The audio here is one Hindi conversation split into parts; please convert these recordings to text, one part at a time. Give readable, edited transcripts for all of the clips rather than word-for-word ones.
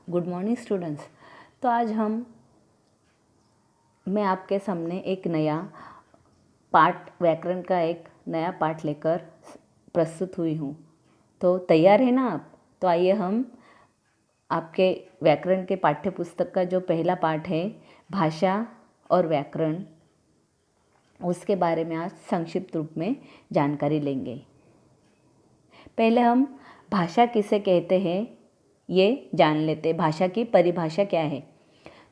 Good morning students. तो आज मैं आपके सामने एक नया पाठ व्याकरण का एक नया पाठ लेकर प्रस्तुत हुई हूँ। तो तैयार है ना आप? तो आइए हम आपके व्याकरण के पाठ्य पुस्तक का जो पहला पाठ है भाषा और व्याकरण, उसके बारे में आज संक्षिप्त रूप में जानकारी लेंगे। पहले हम भाषा किसे कहते हैं ये जान लेते हैं। भाषा की परिभाषा क्या है?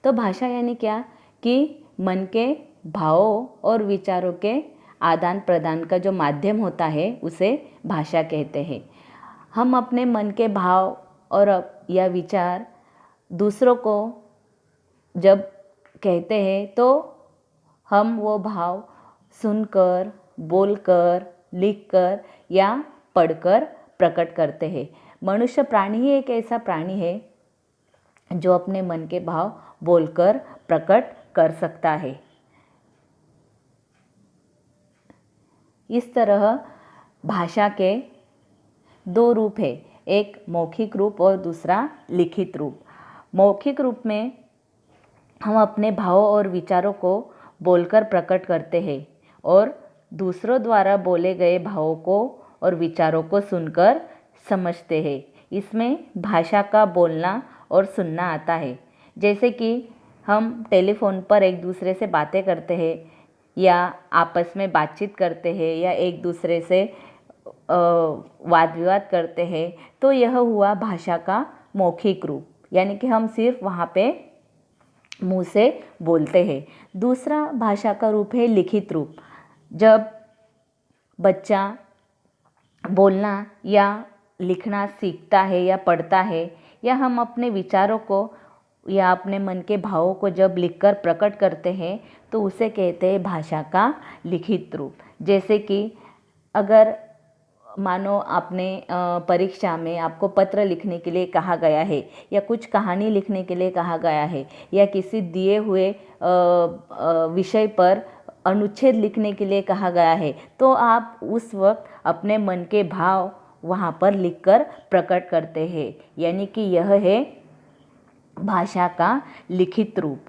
तो भाषा यानी क्या कि मन के भावों और विचारों के आदान प्रदान का जो माध्यम होता है उसे भाषा कहते हैं। हम अपने मन के भाव और या विचार दूसरों को जब कहते हैं तो हम वो भाव सुनकर, बोलकर, लिखकर या पढ़कर प्रकट करते हैं। मनुष्य प्राणी ही एक ऐसा प्राणी है जो अपने मन के भाव बोलकर प्रकट कर सकता है। इस तरह भाषा के दो रूप है, एक मौखिक रूप और दूसरा लिखित रूप। मौखिक रूप में हम अपने भावों और विचारों को बोलकर प्रकट करते हैं और दूसरों द्वारा बोले गए भावों को और विचारों को सुनकर समझते हैं। इसमें भाषा का बोलना और सुनना आता है। जैसे कि हम टेलीफोन पर एक दूसरे से बातें करते हैं या आपस में बातचीत करते हैं या एक दूसरे से वाद विवाद करते हैं, तो यह हुआ भाषा का मौखिक रूप, यानी कि हम सिर्फ वहाँ पे मुँह से बोलते हैं। दूसरा भाषा का रूप है लिखित रूप। जब बच्चा बोलना या लिखना सीखता है या पढ़ता है या हम अपने विचारों को या अपने मन के भावों को जब लिखकर प्रकट करते हैं तो उसे कहते हैं भाषा का लिखित रूप। जैसे कि अगर मानो आपने परीक्षा में आपको पत्र लिखने के लिए कहा गया है या कुछ कहानी लिखने के लिए कहा गया है या किसी दिए हुए विषय पर अनुच्छेद लिखने के लिए कहा गया है, तो आप उस वक्त अपने मन के भाव वहाँ पर लिखकर प्रकट करते हैं, यानी कि यह है भाषा का लिखित रूप।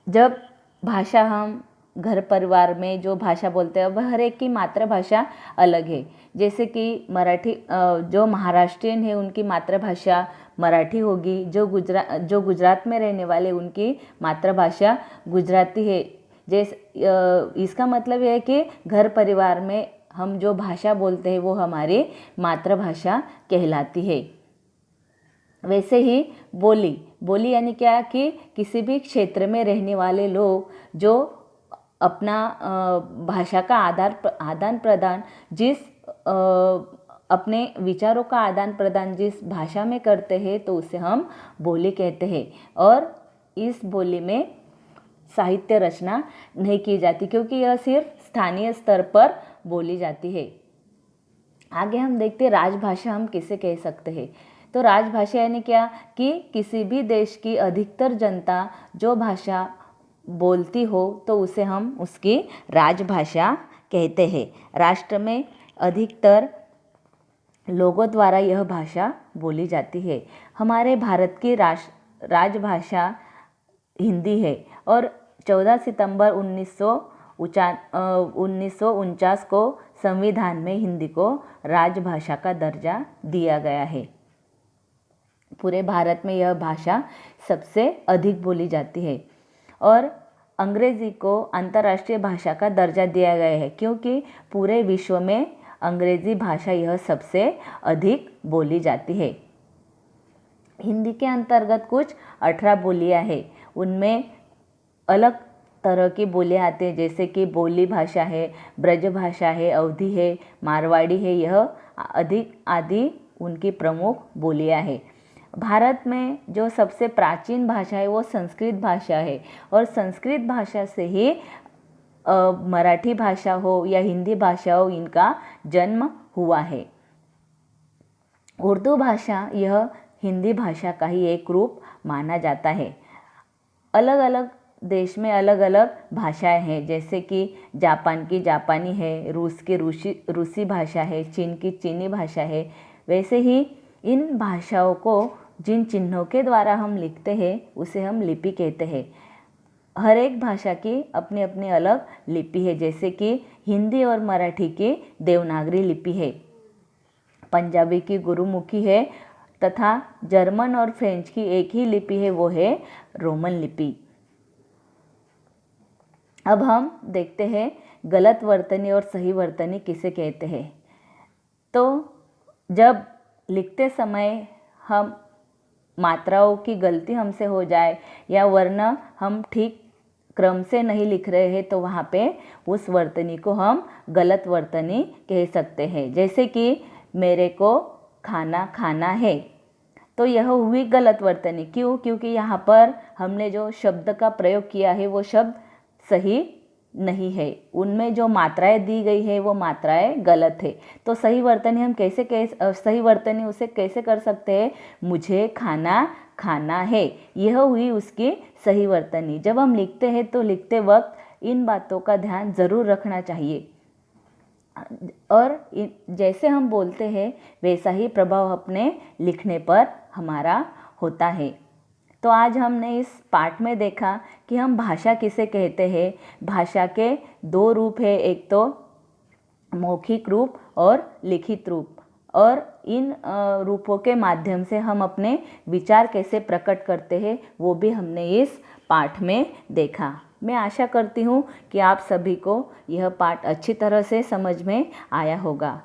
जब भाषा हम घर परिवार में जो भाषा बोलते हैं वह हर एक की मातृभाषा अलग है। जैसे कि मराठी, जो महाराष्ट्रियन है उनकी मातृभाषा मराठी होगी, जो गुजरात में रहने वाले उनकी मातृभाषा गुजराती है। इसका मतलब यह है कि घर परिवार में हम जो भाषा बोलते हैं वो हमारी मातृभाषा कहलाती है। वैसे ही बोली यानी क्या कि किसी भी क्षेत्र में रहने वाले लोग जो अपना भाषा का आदान प्रदान जिस अपने विचारों का आदान प्रदान जिस भाषा में करते हैं तो उसे हम बोली कहते हैं। और इस बोली में साहित्य रचना नहीं की जाती क्योंकि यह सिर्फ स्थानीय स्तर पर बोली जाती है। आगे हम देखते हैं राजभाषा हम किसे कह सकते हैं। तो राजभाषा यानी क्या कि किसी भी देश की अधिकतर जनता जो भाषा बोलती हो तो उसे हम उसकी राजभाषा कहते हैं। राष्ट्र में अधिकतर लोगों द्वारा यह भाषा बोली जाती है। हमारे भारत की राजभाषा हिंदी है और 14 सितंबर 1949 को संविधान में हिंदी को राजभाषा का दर्जा दिया गया है। पूरे भारत में यह भाषा सबसे अधिक बोली जाती है और अंग्रेज़ी को अंतर्राष्ट्रीय भाषा का दर्जा दिया गया है क्योंकि पूरे विश्व में अंग्रेज़ी भाषा यह सबसे अधिक बोली जाती है। हिंदी के अंतर्गत कुछ 18 बोलियां हैं। उनमें अलग तरह की बोलियां आती हैं, जैसे कि बोली भाषा है, ब्रज भाषा है, अवधी है, मारवाड़ी है, यह अधिक आदि उनकी प्रमुख बोलियां हैं। भारत में जो सबसे प्राचीन भाषा है वो संस्कृत भाषा है और संस्कृत भाषा से ही मराठी भाषा हो या हिंदी भाषा हो, इनका जन्म हुआ है। उर्दू भाषा यह हिंदी भाषा का ही एक रूप माना जाता है। अलग अलग देश में अलग अलग भाषाएं हैं, जैसे कि जापान की जापानी है, रूस की रूसी भाषा है, चीन की चीनी भाषा है। वैसे ही इन भाषाओं को जिन चिन्हों के द्वारा हम लिखते हैं उसे हम लिपि कहते हैं। हर एक भाषा की अपनी अपनी अलग लिपि है, जैसे कि हिंदी और मराठी की देवनागरी लिपि है, पंजाबी की गुरुमुखी है तथा जर्मन और फ्रेंच की एक ही लिपि है, वो है रोमन लिपि। अब हम देखते हैं गलत वर्तनी और सही वर्तनी किसे कहते हैं। तो जब लिखते समय हम मात्राओं की गलती हमसे हो जाए या वर्ण हम ठीक क्रम से नहीं लिख रहे हैं तो वहाँ पे उस वर्तनी को हम गलत वर्तनी कह सकते हैं। जैसे कि मेरे को खाना खाना है, तो यह हुई गलत वर्तनी। क्यों? क्योंकि यहाँ पर हमने जो शब्द का प्रयोग किया है वो शब्द सही नहीं है, उनमें जो मात्राएं दी गई है वो मात्राएं गलत है। तो सही वर्तनी हम सही वर्तनी उसे कैसे कर सकते हैं? मुझे खाना खाना है, यह हुई उसकी सही वर्तनी। जब हम लिखते हैं तो लिखते वक्त इन बातों का ध्यान ज़रूर रखना चाहिए, और जैसे हम बोलते हैं वैसा ही प्रभाव अपने लिखने पर हमारा होता है। तो आज हमने इस पाठ में देखा कि हम भाषा किसे कहते हैं। भाषा के दो रूप है, एक तो मौखिक रूप और लिखित रूप, और इन रूपों के माध्यम से हम अपने विचार कैसे प्रकट करते हैं वो भी हमने इस पाठ में देखा। मैं आशा करती हूँ कि आप सभी को यह पाठ अच्छी तरह से समझ में आया होगा।